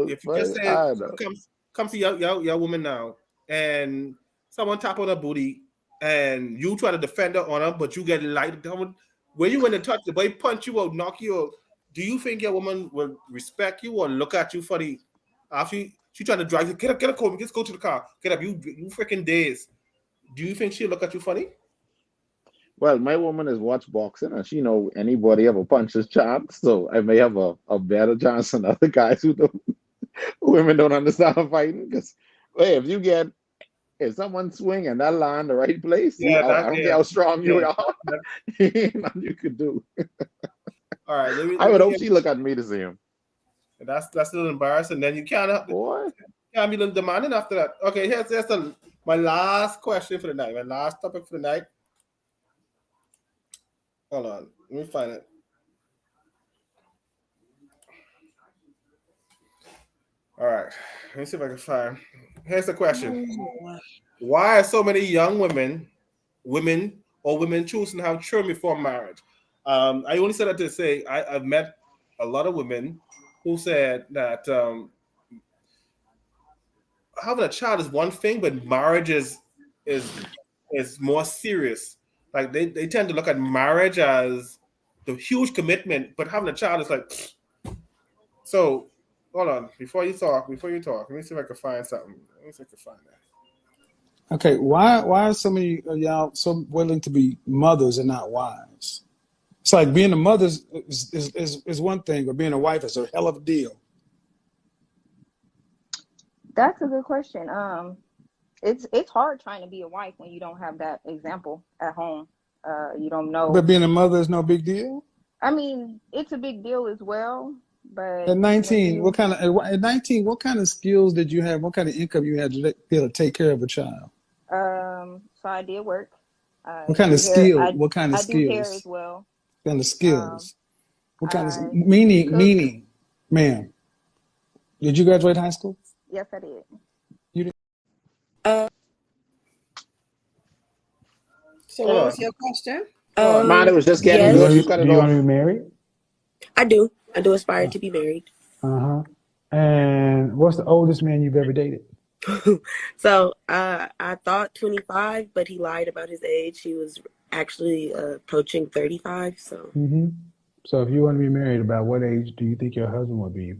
If you just say come to your woman now, and someone tap on her booty, and you try to defend her on her, but you get light. When you went to touch the boy, punch you out, knock you out. Do you think your woman will respect you or look at you funny after she trying to drag you? Get up, Kobe. Let's go to the car. Get up, you freaking days. Do you think she'll look at you funny? Well, my woman has watched boxing and she know anybody have a puncher's chance, so I may have a better chance than other guys who don't women don't understand fighting. Because if someone swing and that land the right place, I don't care how strong you are, nothing you could do. All right, I would hope she look at me the same. That's a little embarrassing. Then you can't be demanding after that. Okay, here's my last question for the night. My last topic for the night. Hold on, let me find it. All right, let me see if I can find. Here's the question: why are so many young women choosing to have children before marriage? I only said that to say I've met a lot of women who said that having a child is one thing, but marriage is more serious. Like they tend to look at marriage as the huge commitment, but having a child is like. So hold on, before you talk, let me see if I can find something. Let me see if I can find that. Okay, why are so many of y'all so willing to be mothers and not wives? It's like being a mother is one thing, but being a wife is a hell of a deal. That's a good question. It's hard trying to be a wife when you don't have that example at home. You don't know. But being a mother is no big deal. I mean, it's a big deal as well. But at 19, what kind of skills did you have? What kind of income you had to be able to take care of a child? So I did work. What kind of skill? What kind of I skills? do hair as well. What kind of skills? What kind of meaning, ma'am? Did you graduate high school? Yes, I did. You did. So what was your question? Man, it was just getting good. You cut it off. Do you want to be married? I do. I do aspire to be married. And what's the oldest man you've ever dated? So I thought 25, but he lied about his age. He was actually approaching 35. So. So if you want to be married, about what age do you think your husband will be?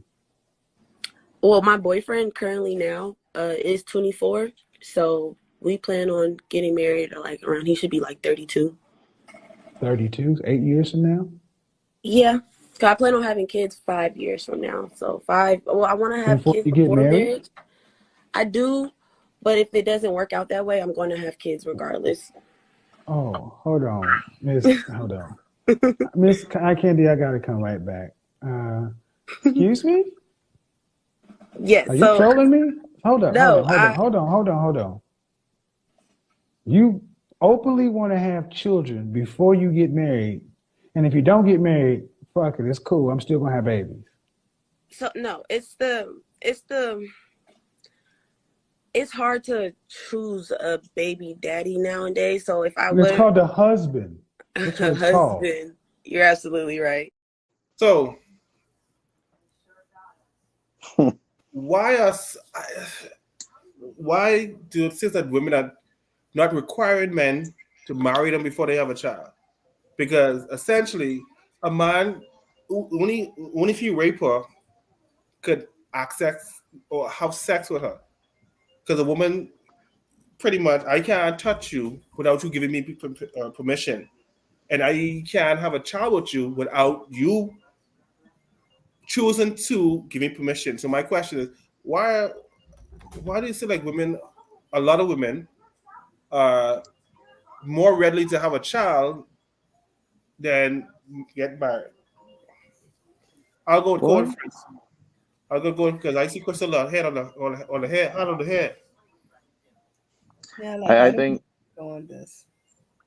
Well, my boyfriend currently now is 24. So we plan on getting married like around. He should be like 32. 32, 8 years from now. Yeah. So I plan on having kids 5 years from now. So 5. Well, I want to have kids before marriage. I do, but if it doesn't work out that way, I'm going to have kids regardless. Oh, hold on, Miss. Hold on, Miss Eye Candy. I gotta come right back. Excuse me. Yes. Are you trolling me? Hold on. No. Hold on. You openly want to have children before you get married, and if you don't get married, fuck it. It's cool. I'm still gonna have babies. So no, it's hard to choose a baby daddy nowadays. So if I it's called a husband. That's what it's called. You're absolutely right. So why do it seem that women are not requiring men to marry them before they have a child? Because essentially, a man only if you rape her could access or have sex with her. Because a woman, pretty much, I can't touch you without you giving me permission. And I can't have a child with you without you choosing to give me permission. So my question is, why do you say like women, a lot of women more readily to have a child than get married. I'll go with Well, Cole first. I'll go because I see Crystal head on the head, hand on the head. Yeah, like I I don't think go on this.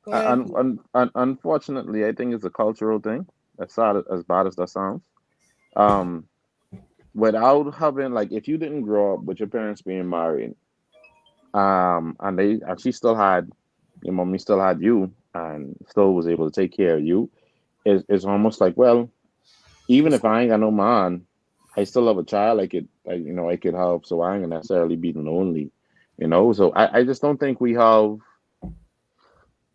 Go ahead. unfortunately, I think it's a cultural thing. As bad as that sounds. Um, without having like, if you didn't grow up with your parents being married, and she still had your mommy still had you and still was able to take care of you, it's almost like, well, even if I ain't got no man, I still have a child. I could help, so I ain't gonna necessarily be lonely, So I just don't think we have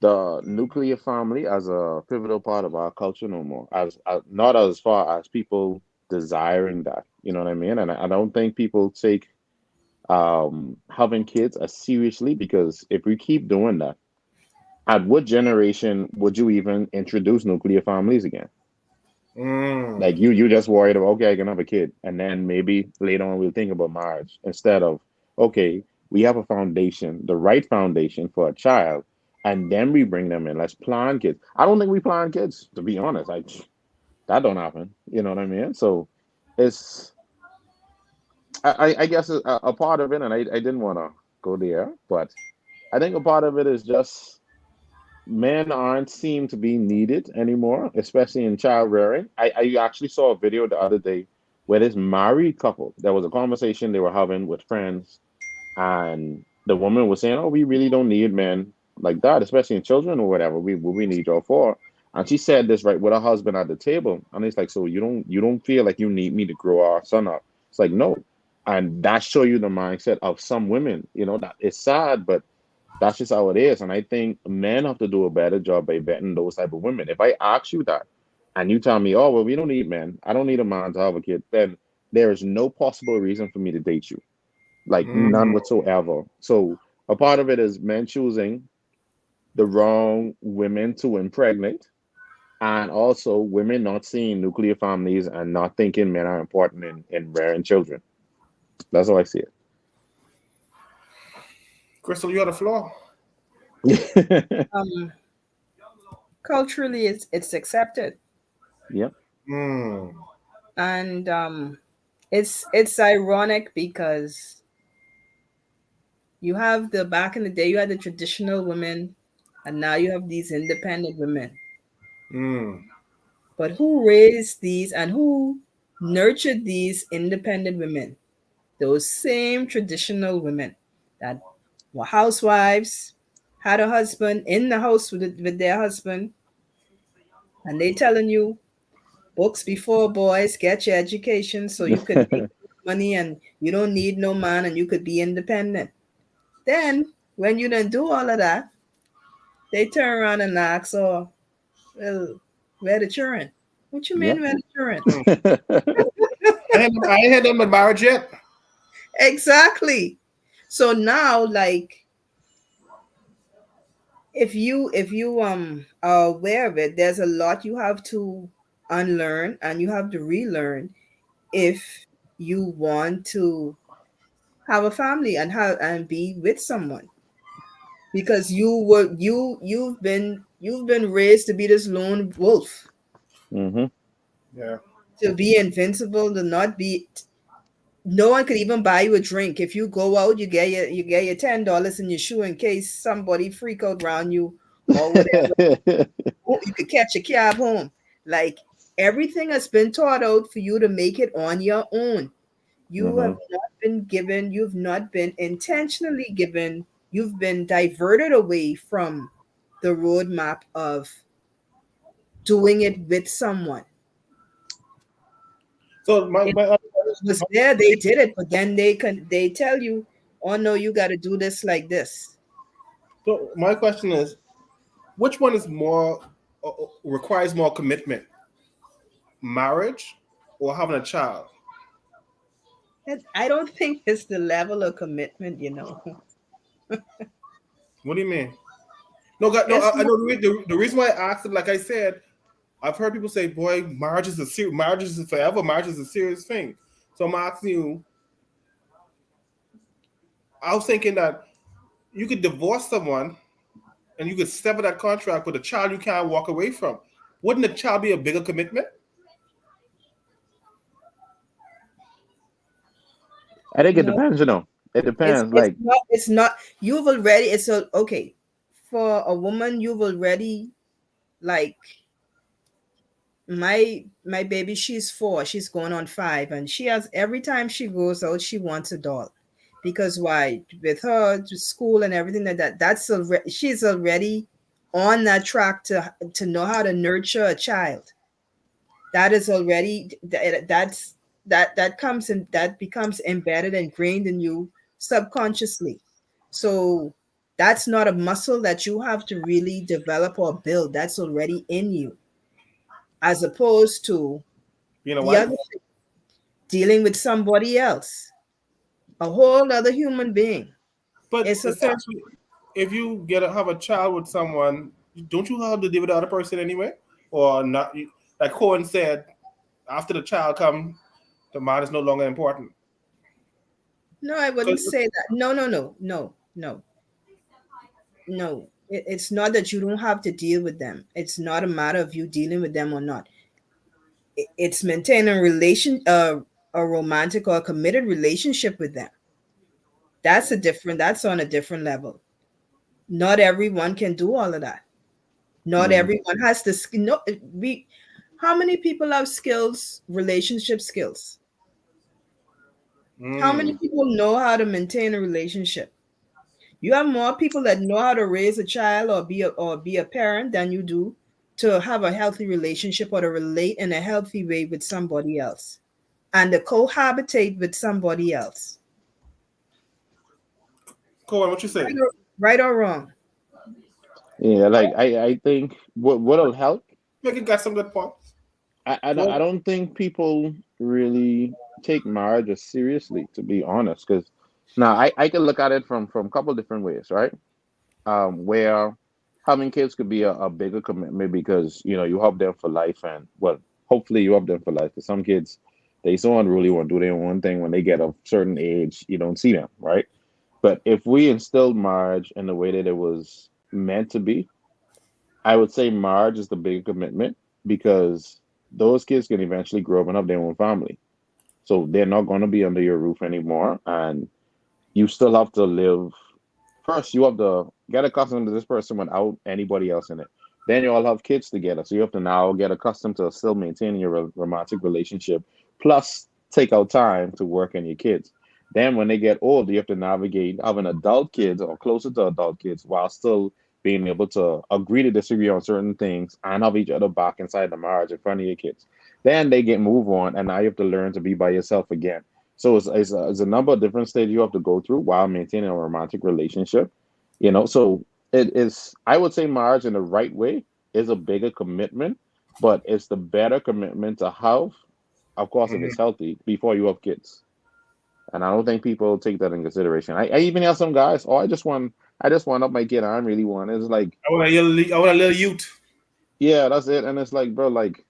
the nuclear family as a pivotal part of our culture no more. As not as far as people desiring that, you know what I mean? And I don't think people take having kids as seriously, because if we keep doing that, at what generation would you even introduce nuclear families again? Like you just worried about, okay, I can have a kid, and then maybe later on we'll think about marriage, instead of, okay, we have a foundation, the right foundation for a child, and then we bring them in. Let's plan kids. I don't think we plan kids, to be honest. That don't happen. You know what I mean? So it's I guess a part of it, and I didn't want to go there, but I think a part of it is just men aren't seem to be needed anymore, especially in child rearing. I actually saw a video the other day where this married couple, there was a conversation they were having with friends, and the woman was saying, "Oh, we really don't need men like that, especially in children or whatever. We need y'all for." And she said this right with her husband at the table, and it's like, "So you don't feel like you need me to grow our son up?" It's like, no, and that show you the mindset of some women. That it's sad, but that's just how it is. And I think men have to do a better job by vetting those type of women. If I ask you that and you tell me, "Oh, well, we don't need men, I don't need a man to have a kid," then there is no possible reason for me to date you. Like none whatsoever. So a part of it is men choosing the wrong women to impregnate, and also women not seeing nuclear families and not thinking men are important in rearing children. That's how I see it. Crystal, you on the floor. Culturally, it's accepted. Yep. And it's ironic because you have back in the day you had the traditional women, and now you have these independent women. But who raised these and who nurtured these independent women? Those same traditional women that were housewives, had a husband in the house with their husband, and they telling you, books before boys, get your education so you could make money and you don't need no man and you could be independent. Then when you don't do all of that, they turn around and ask, "Oh, well, where the children?" What you mean, where the children? I ain't had them in marriage yet. Exactly. So now, like, if you are aware of it, there's a lot you have to unlearn and you have to relearn if you want to have a family and be with someone, because you've been raised to be this lone wolf, Yeah, to be invincible, to not be. No one could even buy you a drink. If you go out, you get your $10 in your shoe in case somebody freak out around you or whatever. You could catch a cab home. Like, everything has been taught out for you to make it on your own. You have not been given, you've not been intentionally given, you've been diverted away from the roadmap of doing it with someone. So my was there, they did it, but then they tell you, "Oh no, you got to do this like this." So my question is, which one is more requires more commitment, marriage or having a child? I don't think it's the level of commitment, What do you mean? No, I know the reason why I asked it. Like I said, I've heard people say, "Boy, marriage is forever. Marriage is a serious thing." So I'm asking you. I was thinking that you could divorce someone and you could sever that contract with a child you can't walk away from. Wouldn't a child be a bigger commitment? I think it depends, you know. It depends. It's not. You've already. Okay. For a woman, you've already, like, my baby. She's 4. She's going on 5, and she has, every time she goes out, she wants a doll, because why? With her to school and everything that's already, she's already on that track to know how to nurture a child. That is already that comes in, that becomes embedded and ingrained in you subconsciously. So that's not a muscle that you have to really develop or build. That's already in you, as opposed to dealing with somebody else, a whole other human being. But essentially, if you have a child with someone, don't you have to deal with the other person anyway, or not? Like Cohen said, after the child comes, the man is no longer important. No, I wouldn't say that. No. It's not that you don't have to deal with them. It's not a matter of you dealing with them or not. It's maintaining a romantic or a committed relationship with them. That's on a different level. Not everyone can do all of that. Not everyone has the skill. How many people have skills, relationship skills? How many people know how to maintain a relationship? You have more people that know how to raise a child or be a parent than you do to have a healthy relationship or to relate in a healthy way with somebody else and to cohabitate with somebody else. Cohen, what you say? Right or wrong? Yeah, like I think what'll help. You got some good points. I don't think people really take marriage as seriously, to be honest, because now I can look at it from a couple different ways, right? Where having kids could be a bigger commitment because you help them for life, and hopefully you help them for life. Because some kids, they so unruly, want to do their own thing. When they get a certain age, you don't see them, right? But if we instilled marriage in the way that it was meant to be, I would say marriage is the bigger commitment, because those kids can eventually grow up and have their own family. So they're not going to be under your roof anymore. And you still have to live. First, you have to get accustomed to this person without anybody else in it. Then you all have kids together. So you have to now get accustomed to still maintaining your romantic relationship, plus take out time to work on your kids. Then when they get old, you have to navigate having adult kids or closer to adult kids while still being able to agree to disagree on certain things and have each other back inside the marriage in front of your kids. Then they move on, and now you have to learn to be by yourself again. So it's a number of different stages you have to go through while maintaining a romantic relationship. So it is. I would say marriage in the right way is a bigger commitment, but it's the better commitment to have, of course, if it's healthy, before you have kids. And I don't think people take that in consideration. I even have some guys, I just want up my kid. I don't really want it. It's like I want a little youth. Yeah, that's it. And it's like, bro, like,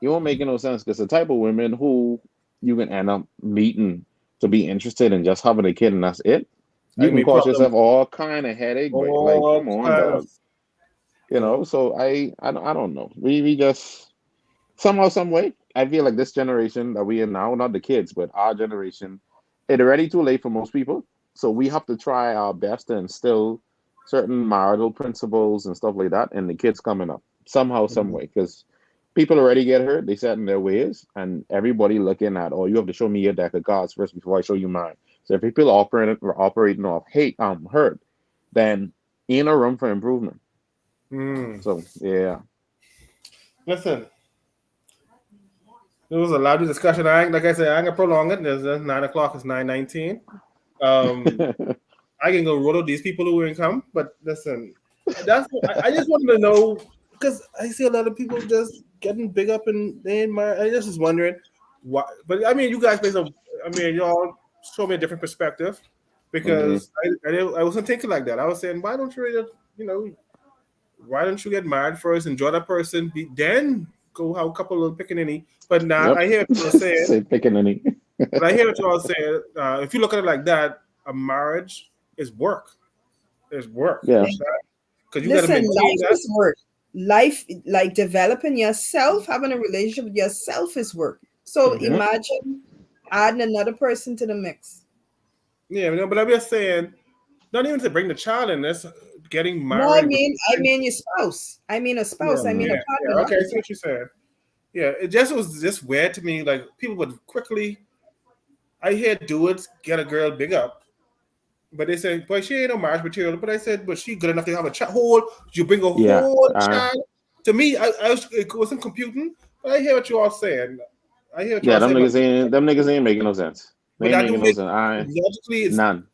you won't make no sense, because the type of women who you can end up meeting to be interested in just having a kid and that's it. You can cause yourself all kind of headache, but like, come on, dog. So I don't know. We just somehow, some way, I feel like this generation that we are now, not the kids, but our generation, it's already too late for most people. So we have to try our best to instill certain marital principles and stuff like that in the kids coming up somehow, some way, because people already get hurt. They set in their ways, and everybody looking at, you have to show me your deck of cards first before I show you mine. So if people are operating off hurt, then ain't no room for improvement. So yeah. Listen, there was a lot of discussion. Like I said, I ain't gonna prolong it. There's 9 o'clock. It's 9:19. I can go roll these people who will come, but listen, I just wanted to know, because I see a lot of people just getting big up and I just was wondering why. But I mean, you guys y'all show me a different perspective, because I wasn't thinking like that. I was saying, why don't you get married first, enjoy that person, then go have a couple of little pickaninny. But now I hear what you're saying. Say pickaninny. But I hear what you're saying. If you look at it like that, a marriage is work. is work. Yeah. Because you got to Listen, maintain life that. is work. Life, like developing yourself, having a relationship with yourself is work. So Mhm. imagine adding another person to the mix. Yeah, no, but I'm just saying, not even to bring the child in this, getting No, I married. mean your spouse. I mean a spouse. I mean a partner. Yeah, not okay, a I see what you're saying. Yeah, it just was just weird to me. Like people would quickly, I hear dudes get a girl big up, but they say, "Boy, she ain't no marriage material." But I said, "But she good enough to have a whole. You bring a Yeah, whole child." To me, it wasn't computing. But I hear what you all saying. I hear what you Yeah, all saying. them niggas ain't making no sense. They But ain't that don't making no make sense. logically. It's None.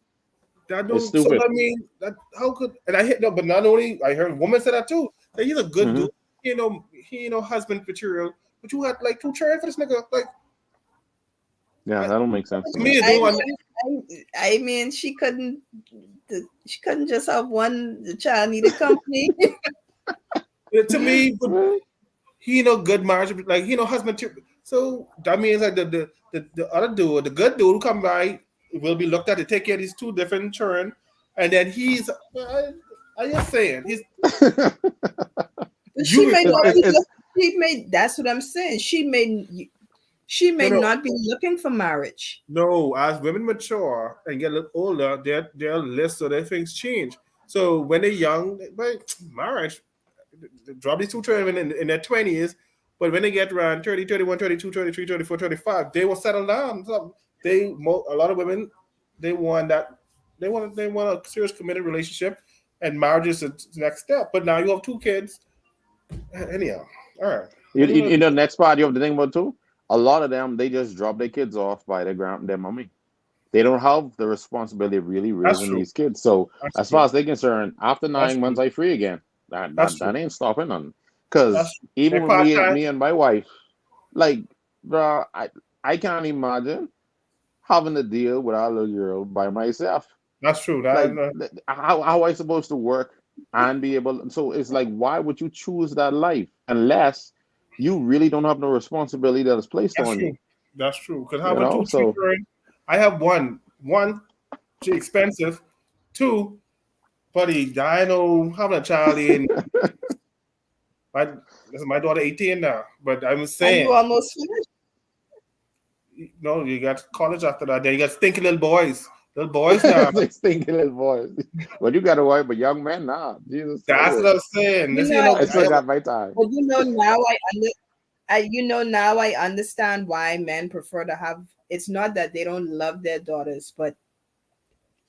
that It's don't. So stupid. I mean, that how could? And I hit no. But not only I heard a woman say that too. That he's a good dude. He ain't no husband material. But you had like 2 children for this nigga. Like, Yeah, that don't make sense to to me. me, it don't. I mean, she couldn't just have one. The child needed company. To me, but he no good marriage, like he no husband. So that means like the other dude, the good dude who come by, will be looked at to take care of these 2 different children, and then he's. I just saying he's. She may not be. She may. That's what I'm saying. She may. She may not be looking for marriage. No, as women mature and get a little older, their list of their things change. So when they're young, like marriage, they drop these 2 children in their 20s, but when they get around 30, 31, 32, 33, 34, 35, they will settle down. So a lot of women, they want a serious committed relationship, and marriage is the next step. But now you have 2 kids. Anyhow, all right. You know, next part you have to think about too. A lot of them, they just drop their kids off by their mommy. They don't have the responsibility of really raising these kids. So as far as they're concerned, after 9 months, I free again. That ain't stopping them. Because even with me and my wife, like, bro, I can't imagine having to deal with our little girl by myself. That's true. How am I supposed to work and be able? So it's like, why would you choose that life unless you really don't have no responsibility that is placed on you? That's true. Because how about 2 children? I have one. One, too expensive. 2, buddy, I know having a child in. My daughter 18 now, but I'm saying. And you almost finished. No, you got college after that. Then you got stinky little boys. Little boys now. Stinky little boys. But you got to wife a young man now. Jesus. That's what I'm saying. I still got my time. But now I understand why men prefer to have. It's not that they don't love their daughters, but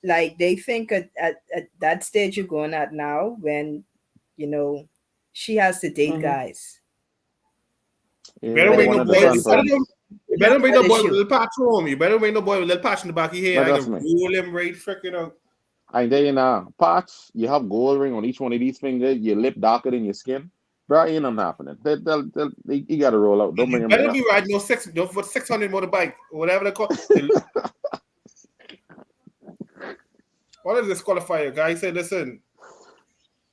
like they think at that stage you're going at now, when she has to date guys. You better bring no boy. You better bring no boy with a little patch on him. You better bring no boy with a little patch in the back of your head. I can roll him right freaking out. I tell you now, patch, you have gold ring on each one of these fingers, your lip darker than your skin. Bro, ain't nothing happening. You got to roll out. Don't bring him. Better be riding no 600 motorbike or whatever they call. What is this qualifier? Guy said, "Listen,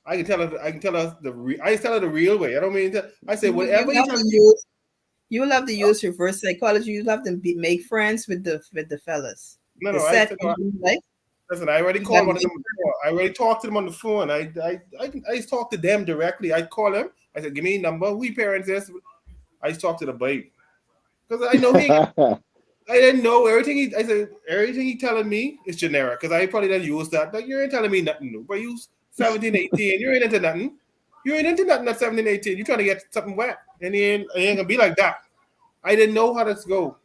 I can tell her the real way. I don't mean to. I say whatever you will have to use reverse psychology. You'll have to make friends with the fellas. No. Listen, I already called one of them before. I already talked to them on the phone. I talked to them directly. I call him. I said, "Give me a number. Who your parents is?" I talked to the babe because I know I didn't know everything. I said everything he telling me is generic because I probably didn't use that. Like, you ain't telling me nothing new. But you 17, 18, you ain't into nothing. You ain't into nothing at 17, 18. You trying to get something wet, and it ain't gonna be like that. I didn't know how this go.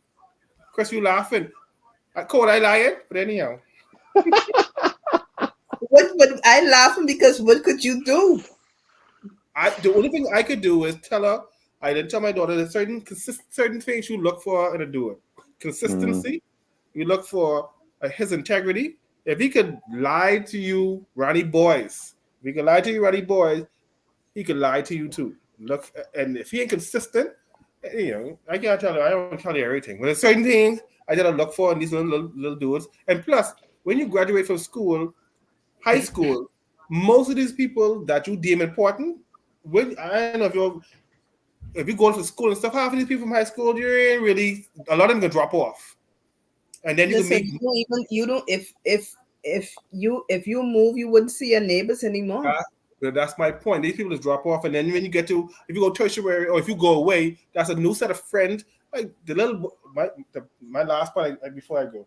Chris, you laughing? Cole, I lying? But anyhow. What I laughing because what could you do? The only thing I could do is tell her. I didn't tell my daughter that certain things you look for in a doer. Consistency. You look for his integrity. If he could lie to you, Ronnie Boys. If he could lie to you, Ronnie Boys, he could lie to you too. Look, and if he ain't consistent, I can't tell her. I don't tell you everything. But there's certain things I gotta look for in these little dudes. And plus, when you graduate from school, high school, most of these people that you deem important, I don't know if you go to school and stuff, half of these people from high school, you ain't really, a lot of them can drop off. And then you Listen, can meet. you don't if if you move, you wouldn't see your neighbors anymore. That's my point. These people just drop off, and then when you get to, if you go tertiary or if you go away, that's a new set of friends. Like the little, my last point before I go.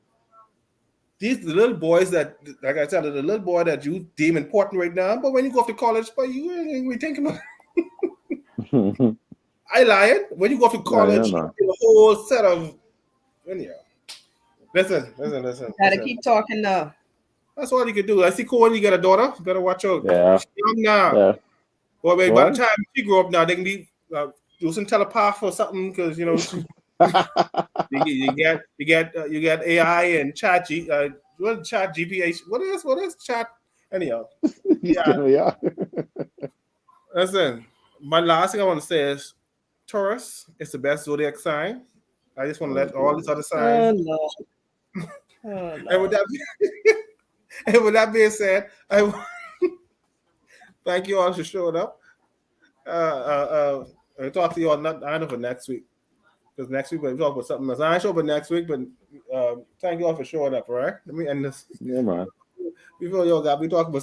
The little boys that, like I said, the little boy that you deem important right now, but when you go off to college, but you ain't really thinking about it. I lying. When you go off to college, you get a whole set of. Anyhow, listen. Gotta keep talking now. That's all you can do. I see Cole, you got a daughter. You better watch out. Yeah. She's young now. Yeah. Boy, baby, by the time she grow up now, they can be using telepath or something because you know you get AI and chat GPT. What is chat? Anyhow, yeah. Listen, my last thing I want to say is Taurus is the best zodiac sign. I just want to let all these other signs. And with that being said, I thank you all for showing up. I'll talk to you all not for next week. Because next week we'll talk about something else. I ain't sure about next week, but thank you all for showing up, all right? Let me end this. Yeah, man. Before y'all got we talk about